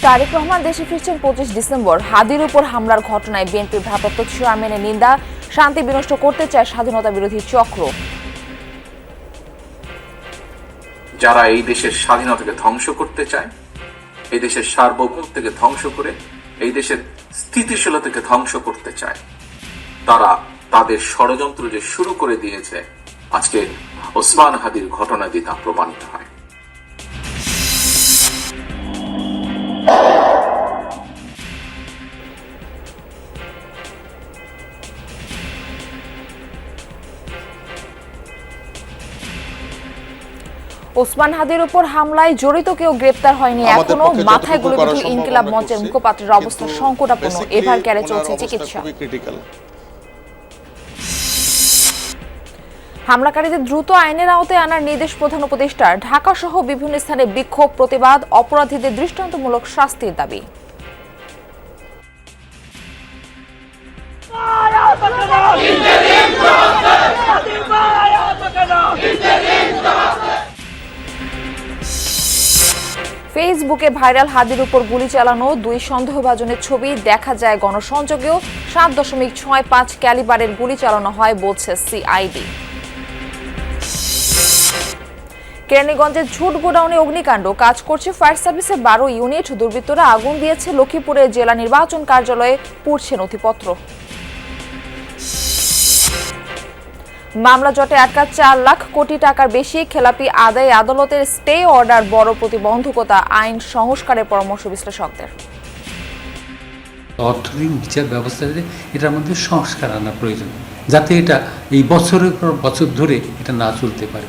তারেক রহমান দেশে ফিরছেন 25 ডিসেম্বর। হাদির উপর হামলার ঘটনায় বিএনপির ভারপ্রাপ্ত চেয়ারম্যানের নিন্দা, শান্তি বিনষ্ট করতে চায় স্বাধীনতা বিরোধী চক্র। যারা এই দেশের স্বাধীনতাকে ধ্বংস করতে চায়, এই দেশের সার্বভৌমত্বকে ধ্বংস করে এই দেশের স্থিতিশীলতাকে ধ্বংস করতে চায়, তারা তাদের ষড়যন্ত্র যে শুরু করে দিয়েছে, আজকে ওসমান হাদির ঘটনা দিয়ে তা প্রমাণিত হয়। ওসমান হাদির উপর হামলায় জড়িত কেউ গ্রেপ্তার হয়নি এখনো। মাথায় গুলিবিদ্ধ ইনকিলাব মঞ্চের মুখপাত্রের অবস্থা সংকটাপন্ন, এভার কেয়ারে চলছে চিকিৎসা। হামলাকারীদের দ্রুত আইনের আওতায় আনার নির্দেশ প্রধান উপদেষ্টার। ঢাকা সহ বিভিন্ন স্থানে বিক্ষোভ, প্রতিবাদ, অপরাধীদের দৃষ্টান্তমূলক শাস্তির দাবি। ফেসবুকে ভাইরাল হাদির উপর গুলি চালানো 2 সন্দেহভাজনের ছবি দেখা যায় গণসংযোগেও। 7.65 ক্যালিবারের গুলি চালানো হয় বলছে সিআইডি। কেরানীগঞ্জের ঝুট গোডাউনে অগ্নিকাণ্ড, কাজ করছে ফায়ার সার্ভিসের 12 ইউনিট। দুর্বৃত্তরা আগুন দিয়েছে লক্ষ্মীপুরের জেলা নির্বাচন কার্যালয়ে, পুড়ছে নথিপত্র। মামলা জটে আটকা 4 লাখ কোটি টাকার বেশি খেলাপি আদায়ে আদালতের স্টে অর্ডার বড় প্রতিবন্ধকতা, আইন সংস্কারের পরামর্শ বিশ্লেষকদের। অর্থনৈতিক বিচার ব্যবস্থাতে এটার মধ্যে সংস্কার আনা প্রয়োজন, যাতে এটা এই বছরের পর বছর ধরে এটা না চলতে পারে।